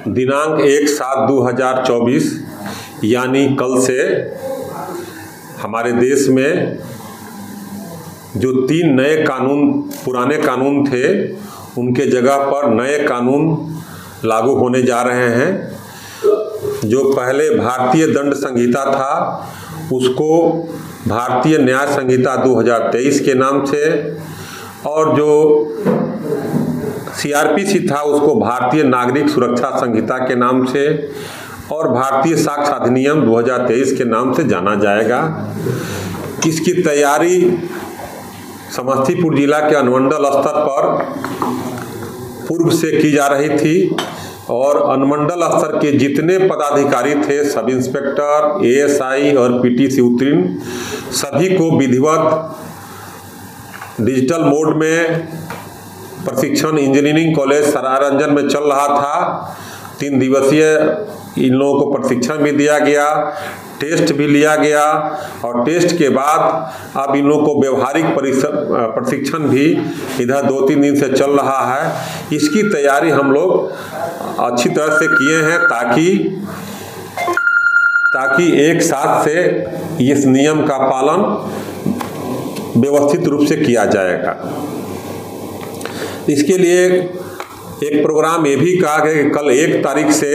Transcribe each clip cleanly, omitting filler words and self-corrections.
दिनांक 1/7/2024 यानी कल से हमारे देश में जो 3 नए कानून, पुराने कानून थे, उनके जगह पर नए कानून लागू होने जा रहे हैं। जो पहले भारतीय दंड संहिता था उसको भारतीय न्याय संहिता 2023 के नाम से, और जो CRPC था उसको भारतीय नागरिक सुरक्षा संहिता के नाम से, और भारतीय साक्ष्य अधिनियम 2023 के नाम से जाना जाएगा। इसकी तैयारी समस्तीपुर जिला के अनुमंडल स्तर पर पूर्व से की जा रही थी, और अनुमंडल स्तर के जितने पदाधिकारी थे, सब इंस्पेक्टर, ASI और PTC उत्तीर्ण, सभी को विधिवत डिजिटल मोड में प्रशिक्षण इंजीनियरिंग कॉलेज सरारंजन में चल रहा था। 3 दिवसीय इन लोगों को प्रशिक्षण भी दिया गया, टेस्ट भी लिया गया, और टेस्ट के बाद अब इन लोगों को व्यवहारिक प्रशिक्षण भी इधर 2-3 दिन से चल रहा है। इसकी तैयारी हम लोग अच्छी तरह से किए हैं ताकि एक साथ से इस नियम का पालन व्यवस्थित रूप से किया जाएगा। इसके लिए एक प्रोग्राम ये भी कहा गया कि कल 1 तारीख से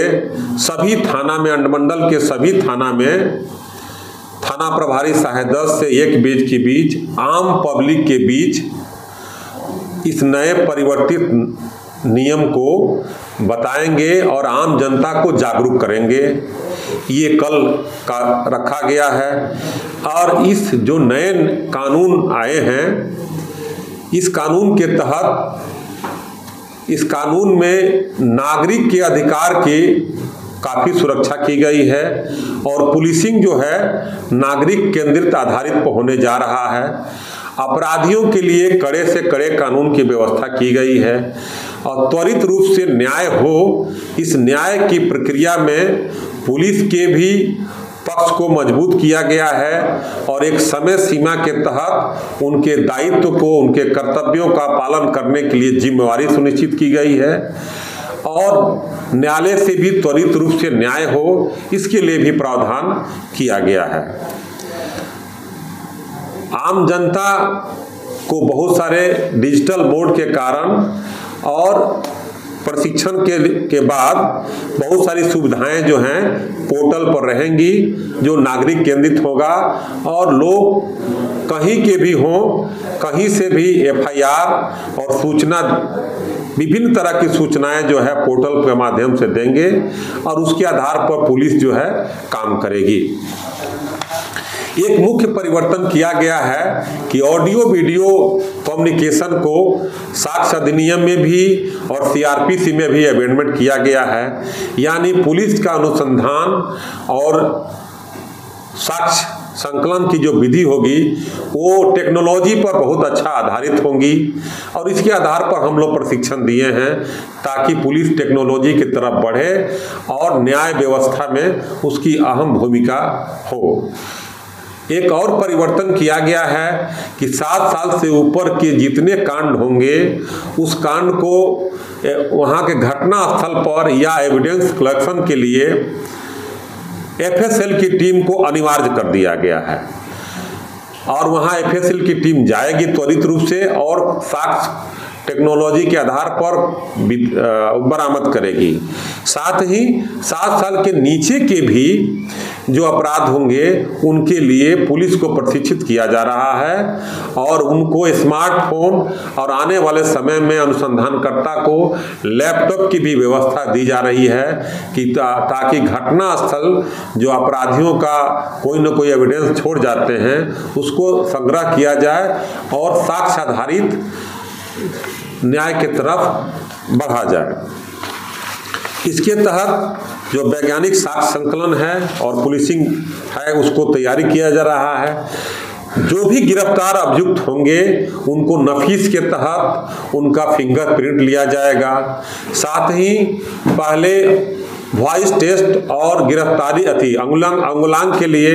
सभी थाना में, अनुमंडल के सभी थाना में, थाना प्रभारी 10:30 से 1 बजे के बीच आम पब्लिक के बीच इस नए परिवर्तित नियम को बताएंगे और आम जनता को जागरूक करेंगे। ये कल का रखा गया है। और इस जो नए कानून आए हैं, इस कानून के तहत, इस कानून में नागरिक के अधिकार की काफ़ी सुरक्षा की गई है, और पुलिसिंग जो है नागरिक केंद्रित आधारित पर होने जा रहा है। अपराधियों के लिए कड़े से कड़े कानून की व्यवस्था की गई है, और त्वरित रूप से न्याय हो, इस न्याय की प्रक्रिया में पुलिस के भी पक्ष को मजबूत किया गया है, और एक समय सीमा के तहत उनके दायित्व को, उनके कर्तव्यों का पालन करने के लिए जिम्मेवारी सुनिश्चित की गई है, और न्यायालय से भी त्वरित रूप से न्याय हो, इसके लिए भी प्रावधान किया गया है। आम जनता को बहुत सारे डिजिटल मोड के कारण और प्रशिक्षण के बाद बहुत सारी सुविधाएं जो हैं पोर्टल पर रहेंगी, जो नागरिक केंद्रित होगा, और लोग कहीं के भी हों, कहीं से भी FIR और सूचना, विभिन्न तरह की सूचनाएं जो है पोर्टल के माध्यम से देंगे, और उसके आधार पर पुलिस जो है काम करेगी। एक मुख्य परिवर्तन किया गया है कि ऑडियो वीडियो कम्युनिकेशन को साक्ष्य अधिनियम में भी और CRPC में भी अमेंडमेंट किया गया है। यानी पुलिस का अनुसंधान और साक्ष्य संकलन की जो विधि होगी वो टेक्नोलॉजी पर बहुत अच्छा आधारित होंगी, और इसके आधार पर हम लोग प्रशिक्षण दिए हैं ताकि पुलिस टेक्नोलॉजी की तरफ बढ़े और न्याय व्यवस्था में उसकी अहम भूमिका हो। एक और परिवर्तन किया गया है कि 7 साल से ऊपर के जितने कांड होंगे, उस कांड को वहाँ के घटना स्थल पर या एविडेंस कलेक्शन के लिए FSL की टीम को अनिवार्य कर दिया गया है, और वहाँ FSL की टीम जाएगी त्वरित रूप से और साक्ष्य टेक्नोलॉजी के आधार पर बरामद करेगी। साथ ही 7 साल के नीचे के भी जो अपराध होंगे उनके लिए पुलिस को प्रशिक्षित किया जा रहा है, और उनको स्मार्टफोन और आने वाले समय में अनुसंधानकर्ता को लैपटॉप की भी व्यवस्था दी जा रही है कि ताकि घटना स्थल जो अपराधियों का कोई न कोई एविडेंस छोड़ जाते हैं उसको संग्रह किया जाए और साक्ष्य आधारित न्याय की तरफ बढ़ा जाए। इसके तहत जो वैज्ञानिक साक्ष्य संकलन है और पुलिसिंग है उसको तैयारी किया जा रहा है। जो भी गिरफ्तार अभियुक्त होंगे उनको नफीस के तहत उनका फिंगरप्रिंट लिया जाएगा। साथ ही पहले वॉइस टेस्ट और गिरफ्तारी अंगुलांग के लिए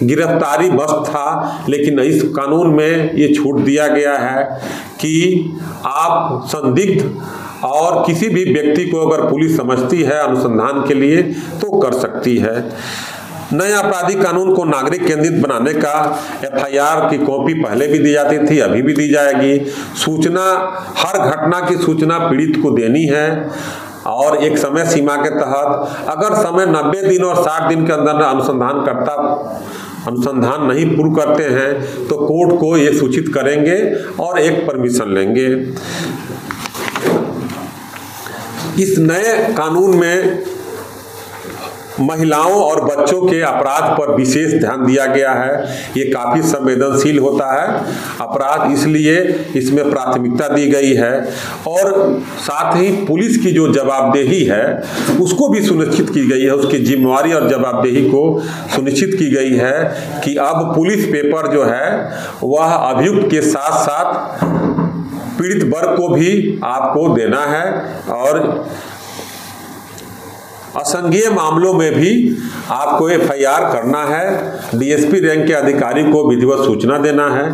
गिरफ्तारी मस्ट था, लेकिन इस कानून में ये छूट दिया गया है कि आप संदिग्ध और किसी भी व्यक्ति को अगर पुलिस समझती है अनुसंधान के लिए तो कर सकती है। नए आपराधिक कानून को नागरिक केंद्रित बनाने का एफआईआर की कॉपी पहले भी दी जाती थी, अभी भी दी जाएगी। सूचना, हर घटना की सूचना पीड़ित को देनी है और एक समय सीमा के तहत, अगर समय 90 दिन और 60 दिन के अंदर अनुसंधानकर्ता अनुसंधान नहीं पूर्ण करते हैं तो कोर्ट को ये सूचित करेंगे और एक परमिशन लेंगे। इस नए कानून में महिलाओं और बच्चों के अपराध पर विशेष ध्यान दिया गया है। ये काफ़ी संवेदनशील होता है अपराध, इसलिए इसमें प्राथमिकता दी गई है और साथ ही पुलिस की जो जवाबदेही है उसको भी सुनिश्चित की गई है, उसकी जिम्मेवारी और जवाबदेही को सुनिश्चित की गई है कि अब पुलिस पेपर जो है वह अभियुक्त के साथ साथ पीड़ित वर्ग को भी आपको देना है और असंज्ञेय मामलों में भी आपको एफआईआर करना है, डीएसपी रैंक के अधिकारी को विधिवत सूचना देना है।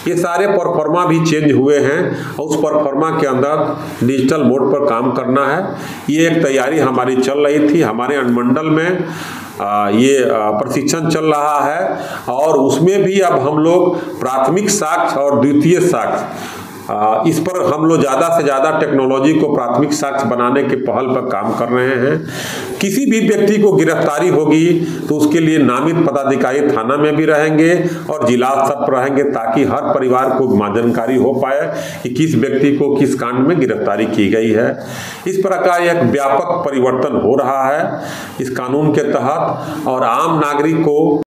ये सारे परफॉर्मा भी चेंज हुए हैं और उस परफॉर्मा के अंदर डिजिटल मोड पर काम करना है। ये एक तैयारी हमारी चल रही थी, हमारे अनुमंडल में ये प्रशिक्षण चल रहा है और उसमें भी अब हम लोग प्राथमिक साक्ष्य और द्वितीय साक्ष्य इस पर हम लोग ज़्यादा से ज़्यादा टेक्नोलॉजी को प्राथमिक साक्ष्य बनाने के पहल पर काम कर रहे हैं। किसी भी व्यक्ति को गिरफ्तारी होगी तो उसके लिए नामित पदाधिकारी थाना में भी रहेंगे और जिला स्तर पर रहेंगे ताकि हर परिवार को जानकारी हो पाए कि किस व्यक्ति को किस कांड में गिरफ्तारी की गई है। इस प्रकार एक व्यापक परिवर्तन हो रहा है इस कानून के तहत और आम नागरिक को